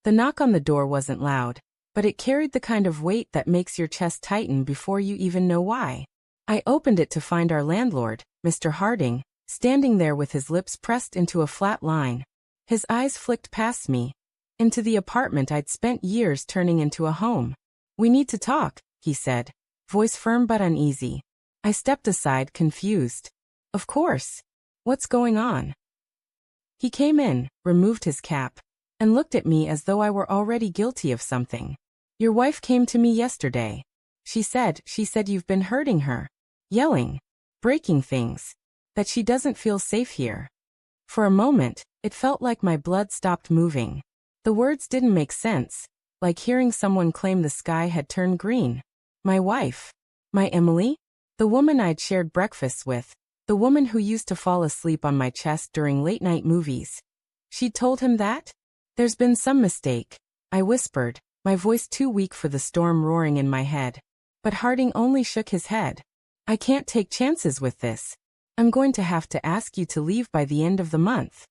The knock on the door wasn't loud, but it carried the kind of weight that makes your chest tighten before you even know why. I opened it to find our landlord, Mr. Harding, standing there with his lips pressed into a flat line. His eyes flicked past me, into the apartment I'd spent years turning into a home. "We need to talk," he said, voice firm but uneasy. I stepped aside, confused. "Of course. What's going on?" He came in, removed his cap, and looked at me as though I were already guilty of something. "Your wife came to me yesterday. She said you've been hurting her, yelling, breaking things, that she doesn't feel safe here." For a moment, it felt like my blood stopped moving. The words didn't make sense, like hearing someone claim the sky had turned green. My wife? My Emily? The woman I'd shared breakfasts with, the woman who used to fall asleep on my chest during late-night movies. She'd told him that? "There's been some mistake," I whispered, my voice too weak for the storm roaring in my head. But Harding only shook his head. "I can't take chances with this. I'm going to have to ask you to leave by the end of the month."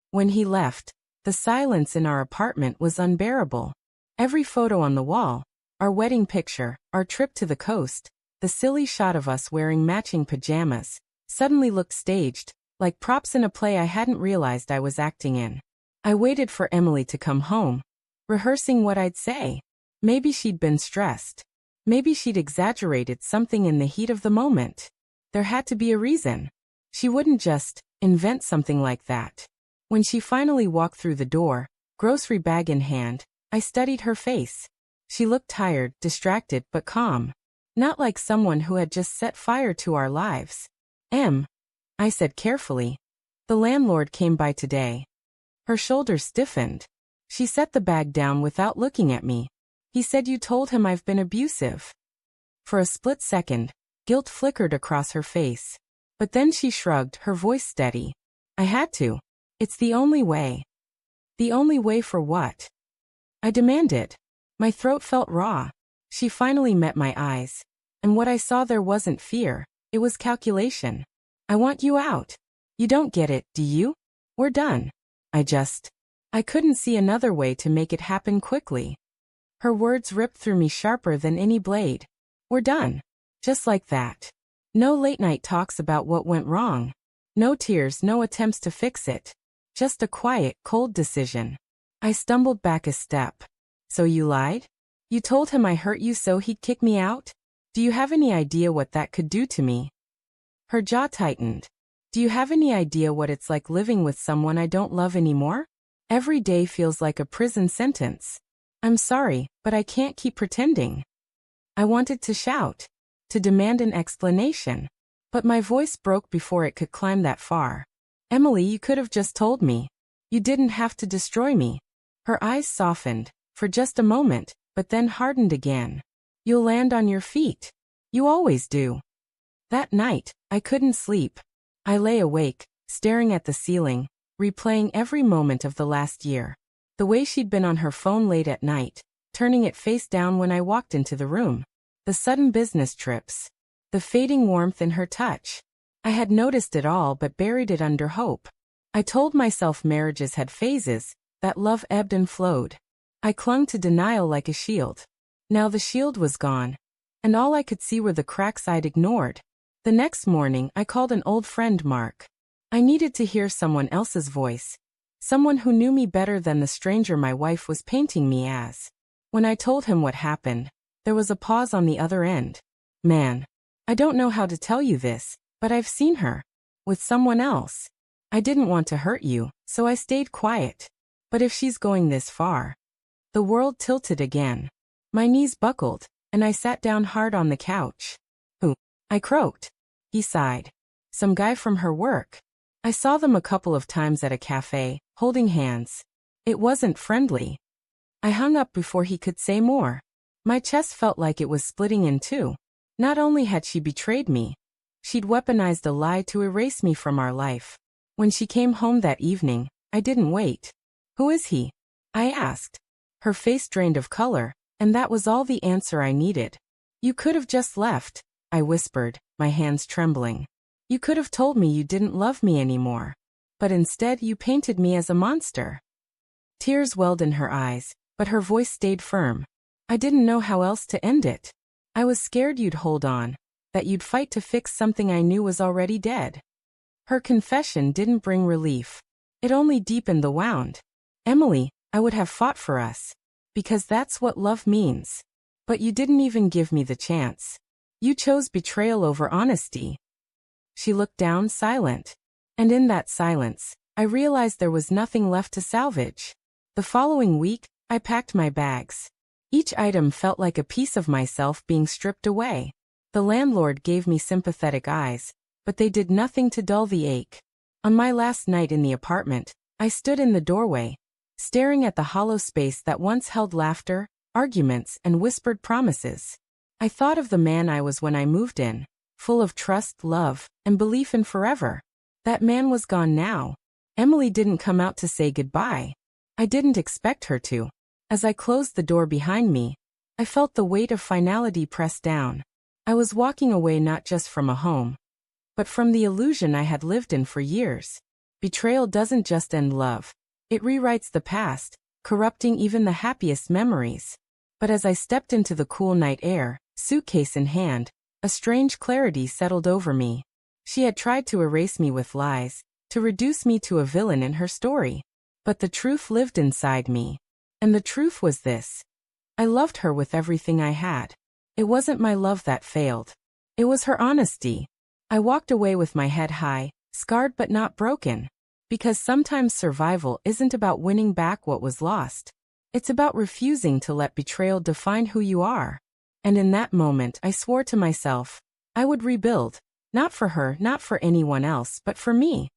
When he left, the silence in our apartment was unbearable. Every photo on the wall, our wedding picture, our trip to the coast, the silly shot of us wearing matching pajamas, suddenly looked staged, like props in a play I hadn't realized I was acting in. I waited for Emily to come home, rehearsing what I'd say. Maybe she'd been stressed. Maybe she'd exaggerated something in the heat of the moment. There had to be a reason. She wouldn't just invent something like that. When she finally walked through the door, grocery bag in hand, I studied her face. She looked tired, distracted, but calm. Not like someone who had just set fire to our lives. I said carefully. "The landlord came by today." Her shoulders stiffened. She set the bag down without looking at me. "He said you told him I've been abusive." For a split second, guilt flickered across her face. But then she shrugged, her voice steady. "I had to. It's the only way." "The only way for what?" I demanded. My throat felt raw. She finally met my eyes. And what I saw there wasn't fear, it was calculation. "I want you out. You don't get it, do you? We're done." I couldn't see another way to make it happen quickly. Her words ripped through me sharper than any blade. "We're done. Just like that. No late-night talks about what went wrong. No tears, no attempts to fix it. Just a quiet, cold decision." I stumbled back a step. "So you lied? You told him I hurt you so he'd kick me out? Do you have any idea what that could do to me?" Her jaw tightened. "Do you have any idea what it's like living with someone I don't love anymore? Every day feels like a prison sentence. I'm sorry, but I can't keep pretending." I wanted to shout, to demand an explanation. But my voice broke before it could climb that far. "Emily, you could have just told me. You didn't have to destroy me." Her eyes softened, for just a moment, but then hardened again. "You'll land on your feet. You always do." That night, I couldn't sleep. I lay awake, staring at the ceiling, replaying every moment of the last year. The way she'd been on her phone late at night, turning it face down when I walked into the room. The sudden business trips. The fading warmth in her touch. I had noticed it all but buried it under hope. I told myself marriages had phases, that love ebbed and flowed. I clung to denial like a shield. Now the shield was gone, and all I could see were the cracks I'd ignored. The next morning, I called an old friend, Mark. I needed to hear someone else's voice. Someone who knew me better than the stranger my wife was painting me as. When I told him what happened, there was a pause on the other end. "Man, I don't know how to tell you this, but I've seen her. With someone else. I didn't want to hurt you, so I stayed quiet. But if she's going this far..." The world tilted again. My knees buckled, and I sat down hard on the couch. "Who?" I croaked. He sighed. "Some guy from her work. I saw them a couple of times at a cafe, holding hands. It wasn't friendly." I hung up before he could say more. My chest felt like it was splitting in two. Not only had she betrayed me, she'd weaponized a lie to erase me from our life. When she came home that evening, I didn't wait. "Who is he?" I asked. Her face drained of color, and that was all the answer I needed. "You could have just left," I whispered, my hands trembling. "You could have told me you didn't love me anymore. But instead you painted me as a monster." Tears welled in her eyes, but her voice stayed firm. I didn't know how else to end it. I was scared you'd hold on, that you'd fight to fix something I knew was already dead. Her confession didn't bring relief. It only deepened the wound. Emily, I would have fought for us. Because that's what love means. But you didn't even give me the chance. You chose betrayal over honesty. She looked down, silent. And in that silence, I realized there was nothing left to salvage. The following week, I packed my bags. Each item felt like a piece of myself being stripped away. The landlord gave me sympathetic eyes, but they did nothing to dull the ache. On my last night in the apartment, I stood in the doorway, staring at the hollow space that once held laughter, arguments, and whispered promises. I thought of the man I was when I moved in, full of trust, love, and belief in forever. That man was gone now. Emily didn't come out to say goodbye. I didn't expect her to. As I closed the door behind me, I felt the weight of finality press down. I was walking away not just from a home, but from the illusion I had lived in for years. Betrayal doesn't just end love. It rewrites the past, corrupting even the happiest memories. But as I stepped into the cool night air, suitcase in hand, a strange clarity settled over me. She had tried to erase me with lies, to reduce me to a villain in her story. But the truth lived inside me. And the truth was this. I loved her with everything I had. It wasn't my love that failed. It was her honesty. I walked away with my head high, scarred but not broken. Because sometimes survival isn't about winning back what was lost. It's about refusing to let betrayal define who you are. And in that moment I swore to myself, I would rebuild. Not for her, not for anyone else, but for me.